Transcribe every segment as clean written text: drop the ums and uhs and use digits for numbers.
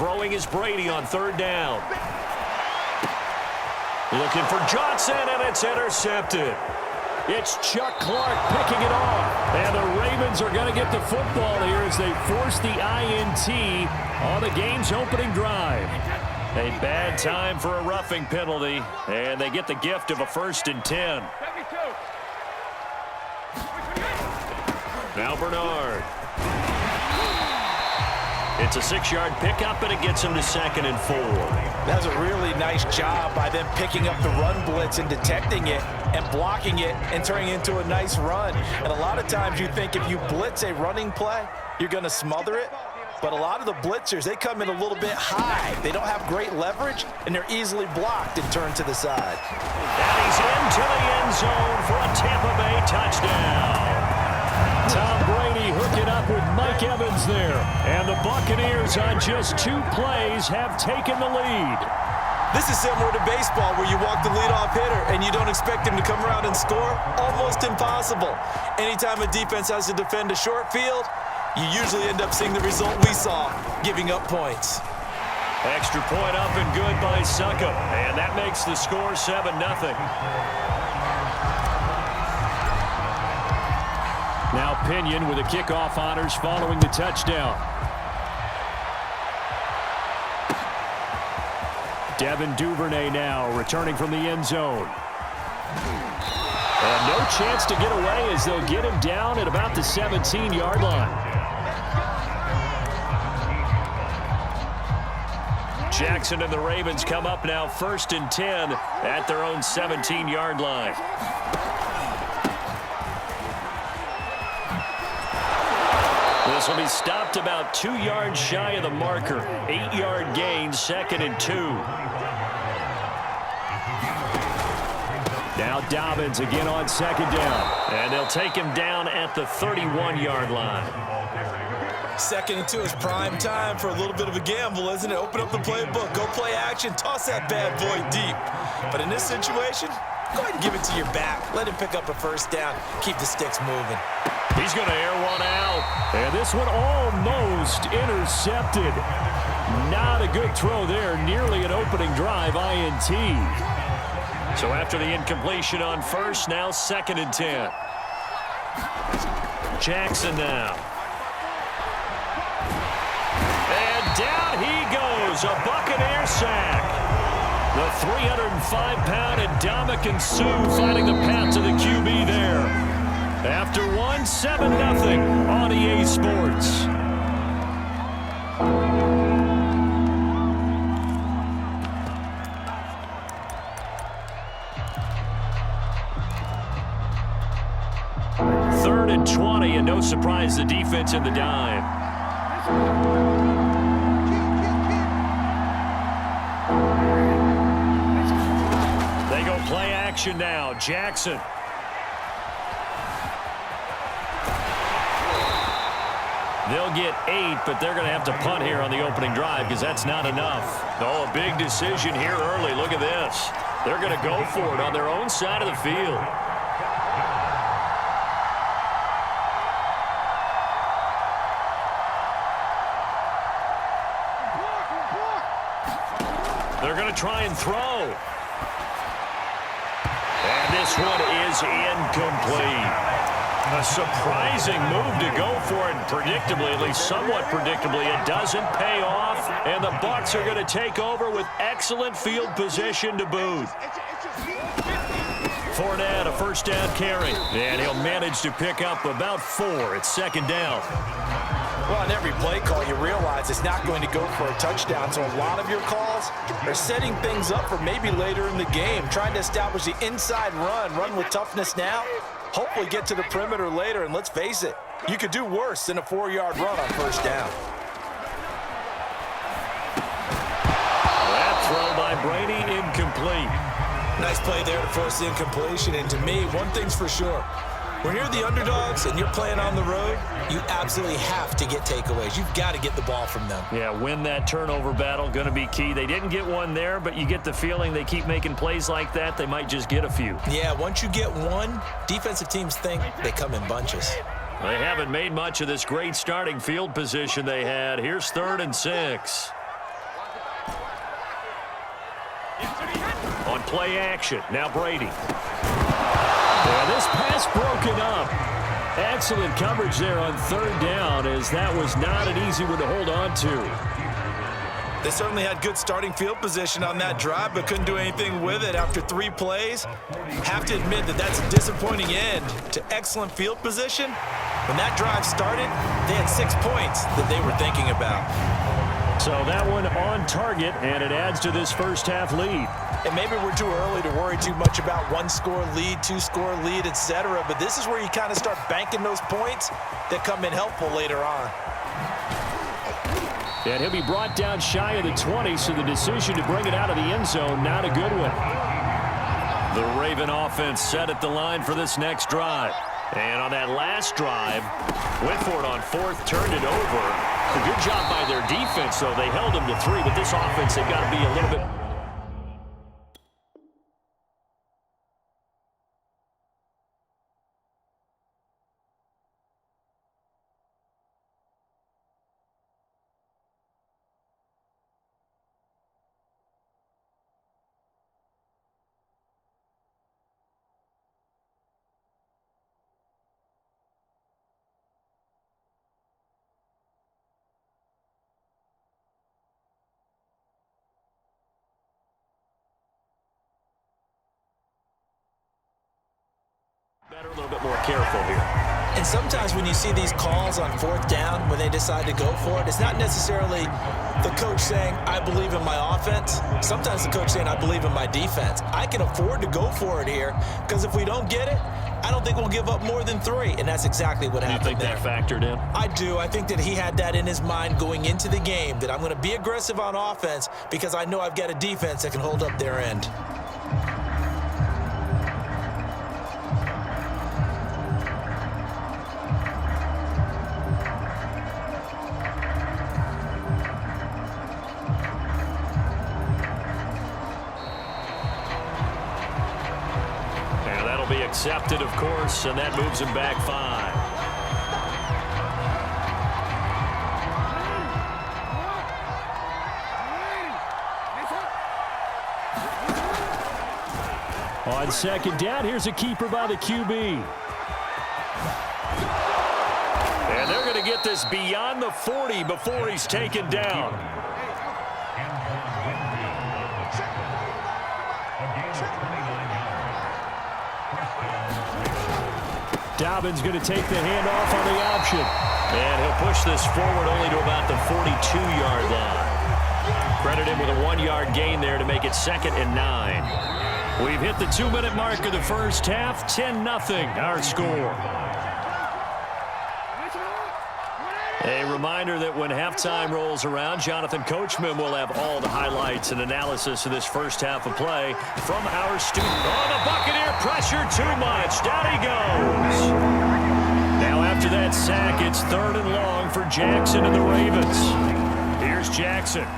Throwing is Brady on third down. Looking for Johnson, and it's intercepted. It's Chuck Clark picking it off. And the Ravens are going to get the football here as they force the INT on the game's opening drive. A bad time for a roughing penalty, and they get the gift of a 1st and 10. Now Bernard. It's a 6-yard pickup, and it gets him to 2nd and 4. That's a really nice job by them picking up the run blitz and detecting it and blocking it and turning it into a nice run. And a lot of times you think if you blitz a running play, you're going to smother it. But a lot of the blitzers, they come in a little bit high. They don't have great leverage, and they're easily blocked and turned to the side. And he's into the end zone for a Tampa Bay touchdown. Tom Brady hooking up with Mike Evans there. And the Buccaneers on just 2 plays have taken the lead. This is similar to baseball where you walk the leadoff hitter and you don't expect him to come around and score. Almost impossible. Anytime a defense has to defend a short field, you usually end up seeing the result we saw, giving up points. Extra point up and good by Succop. And that makes the score 7-0. Now Pinion with the kickoff honors following the touchdown. Devin Duvernay now returning from the end zone. And no chance to get away as they'll get him down at about the 17-yard line. Jackson and the Ravens come up now 1st and 10 at their own 17-yard line. This will be stopped about 2 yards shy of the marker. 8-yard gain, 2nd and 2. Now Dobbins again on 2nd down. And they'll take him down at the 31-yard line. 2nd and 2 is prime time for a little bit of a gamble, isn't it? Open up the playbook, go play action, toss that bad boy deep. But in this situation, go ahead and give it to your back. Let him pick up a 1st down. Keep the sticks moving. He's going to air one out. And this one almost intercepted. Not a good throw there. Nearly an opening drive INT. So after the incompletion on 1st, now 2nd and 10. Jackson now. And down he goes. A Buccaneer sack. The 305-pound Ndamukong Suh finding the path to the QB there. After 7-0 on EA Sports. Third and 20, and no surprise the defense in the dime. They go play action now. Jackson. They'll get 8, but they're going to have to punt here on the opening drive because that's not enough. Oh, a big decision here early. Look at this. They're going to go for it on their own side of the field. They're going to try and throw. And this one is incomplete. A surprising move to go for it, predictably, at least somewhat predictably. It doesn't pay off, and the Bucs are going to take over with excellent field position to boot. Fournette, a 1st down carry, and he'll manage to pick up about 4 at 2nd down. Well, on every play call, you realize it's not going to go for a touchdown, so a lot of your calls are setting things up for maybe later in the game, trying to establish the inside run with toughness now. Hopefully get to the perimeter later, and let's face it, you could do worse than a 4-yard run on 1st down. That throw by Brady incomplete. Nice play there to force the incompletion, and to me, one thing's for sure. When you're the underdogs and you're playing on the road, you absolutely have to get takeaways. You've got to get the ball from them. Yeah, win that turnover battle, going to be key. They didn't get one there, but you get the feeling they keep making plays like that, they might just get a few. Yeah, once you get one, defensive teams think they come in bunches. They haven't made much of this great starting field position they had. Here's 3rd and 6. On play action, now Brady. And this pass broken up. Excellent coverage there on third down, as that was not an easy one to hold on to. They certainly had good starting field position on that drive, but couldn't do anything with it after 3 plays. Have to admit that that's a disappointing end to excellent field position. When that drive started, they had 6 points that they were thinking about. So that one on target, and it adds to this first half lead. And maybe we're too early to worry too much about 1-score lead, 2-score lead, etc. But this is where you kind of start banking those points that come in helpful later on. And he'll be brought down shy of the 20, so the decision to bring it out of the end zone, not a good one. The Raven offense set at the line for this next drive. And on that last drive, went for it on 4th, turned it over. A good job by their defense, though. They held them to 3, but this offense, they've got to be a little bit... better, a little bit more careful here. And sometimes when you see these calls on 4th down, when they decide to go for it, it's not necessarily the coach saying, I believe in my offense. Sometimes the coach saying, I believe in my defense. I can afford to go for it here, because if we don't get it, I don't think we'll give up more than 3, and that's exactly what happened there. You think that factored in? I do. I think that he had that in his mind going into the game, that I'm going to be aggressive on offense because I know I've got a defense that can hold up their end. Accepted, of course, and that moves him back 5. On 2nd down, here's a keeper by the QB. And they're going to get this beyond the 40 before he's taken down. Dobbins going to take the handoff on the option. And he'll push this forward only to about the 42-yard line. Credit him with a 1-yard gain there to make it 2nd and 9. We've hit the 2-minute mark of the first half. 10-0 our score. A reminder that when halftime rolls around, Jonathan Coachman will have all the highlights and analysis of this first half of play from our student. Oh, the Buccaneer pressure too much. Down he goes. Now after that sack, it's 3rd and long for Jackson and the Ravens. Here's Jackson.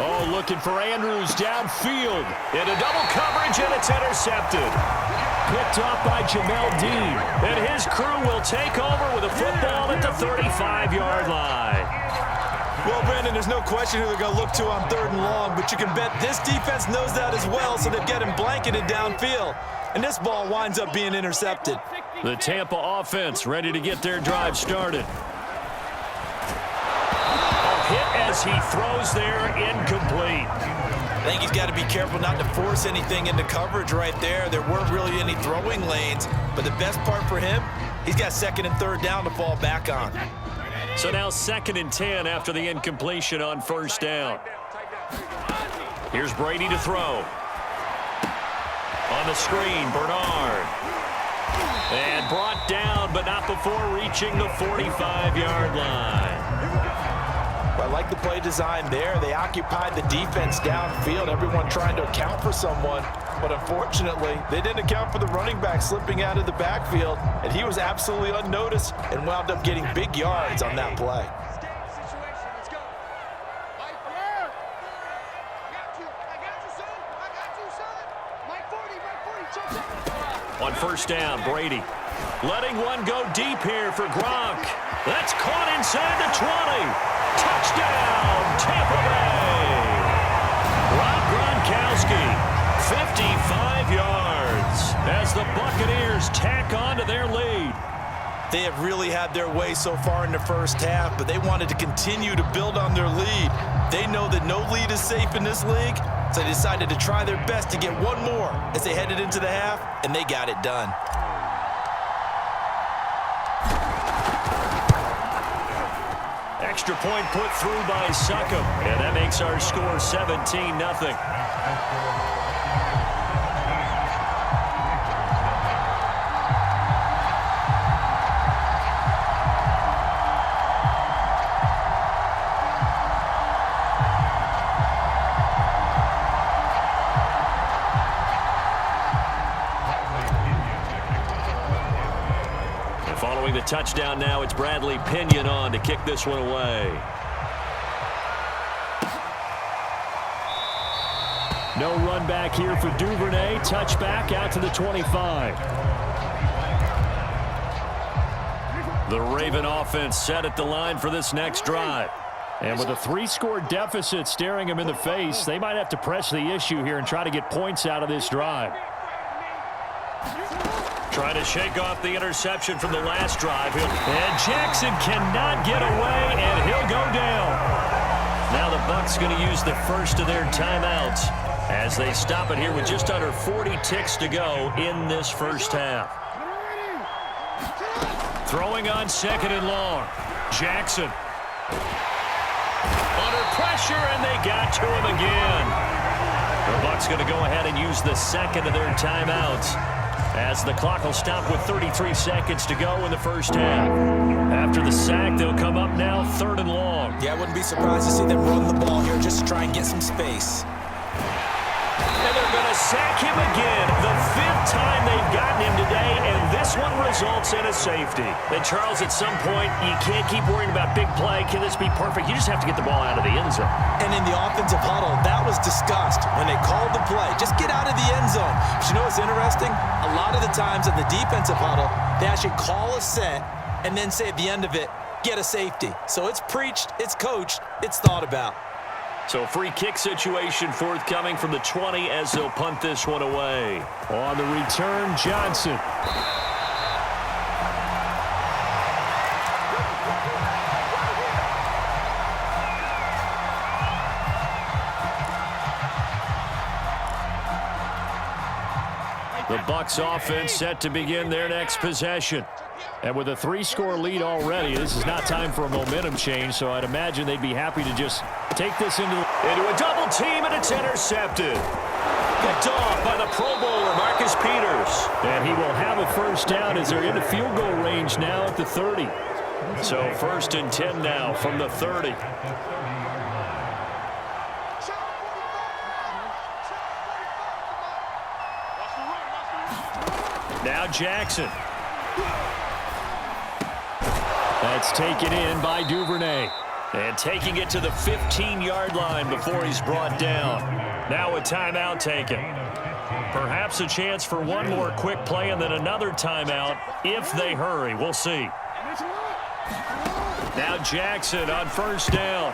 Oh, looking for Andrews downfield. Into double coverage, and it's intercepted. Picked off by Jamel Dean. And his crew will take over with a football at the 35-yard line. Well, Brandon, there's no question who they're going to look to on 3rd and long, but you can bet this defense knows that as well, so they've got him blanketed downfield. And this ball winds up being intercepted. The Tampa offense ready to get their drive started. A hit as he throws there, incomplete. I think he's got to be careful not to force anything into coverage right there. There weren't really any throwing lanes, but the best part for him, he's got 2nd and 3rd down to fall back on. So now 2nd and 10 after the incompletion on 1st down. Here's Brady to throw. On the screen, Bernard. And brought down, but not before reaching the 45-yard line. I like the play design there. They occupied the defense downfield, everyone trying to account for someone. But unfortunately, they didn't account for the running back slipping out of the backfield, and he was absolutely unnoticed and wound up getting big yards on that play. On 1st down, Brady letting one go deep here for Gronk. That's caught inside the 20. Touchdown, Tampa Bay. Rob They have really had their way so far in the first half, but they wanted to continue to build on their lead. They know that no lead is safe in this league, so they decided to try their best to get one more as they headed into the half, and they got it done. Extra point put through by Succop, and that makes our score 17-0. Following the touchdown now, it's Bradley Pinion on to kick this one away. No run back here for Duvernay. Touchback out to the 25. The Raven offense set at the line for this next drive. And with a 3-score deficit staring them in the face, they might have to press the issue here and try to get points out of this drive. Trying to shake off the interception from the last drive. And Jackson cannot get away, and he'll go down. Now the Bucs going to use the first of their timeouts as they stop it here with just under 40 ticks to go in this first half. Throwing on 2nd and long. Jackson. Under pressure, and they got to him again. The Bucs going to go ahead and use the second of their timeouts, as the clock will stop with 33 seconds to go in the first half. After the sack, they'll come up now 3rd and long. Yeah, I wouldn't be surprised to see them run the ball here just to try and get some space. And they're going to sack him again. The 5th time they've gotten him today, and this one results in a safety. And Charles, at some point, you can't keep worrying about big play. Can this be perfect? You just have to get the ball out of the end zone. And in the offensive huddle, that was discussed when they called the play. Just get out of the end zone. But you know what's interesting? A lot of the times in the defensive huddle, they actually call a set and then say at the end of it, get a safety. So it's preached, it's coached, it's thought about. So free kick situation forthcoming from the 20 as they'll punt this one away. On the return, Johnson. The Bucs offense set to begin their next possession. And with a 3-score lead already, this is not time for a momentum change, so I'd imagine they'd be happy to just take this into a double team, and it's intercepted. Picked off by the Pro Bowler, Marcus Peters. And he will have a first down as they're into field goal range now at the 30. So 1st and 10 now from the 30. Now Jackson. That's taken in by Duvernay. And taking it to the 15-yard line before he's brought down. Now a timeout taken. Perhaps a chance for one more quick play and then another timeout if they hurry. We'll see. Now Jackson on 1st down.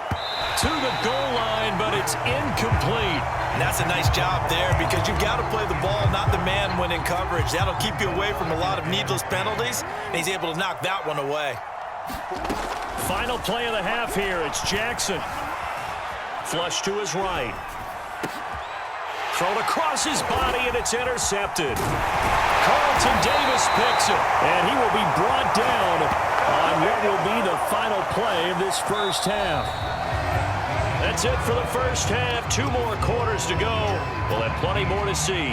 To the goal line, but it's incomplete. And that's a nice job there because you've got to play the ball, not the man when in coverage. That'll keep you away from a lot of needless penalties, and he's able to knock that one away. Final play of the half here. It's Jackson. Flush to his right. Thrown across his body, and it's intercepted. Carlton Davis picks it, and he will be brought down on what will be the final play of this first half. That's it for the first half. 2 more quarters to go. We'll have plenty more to see.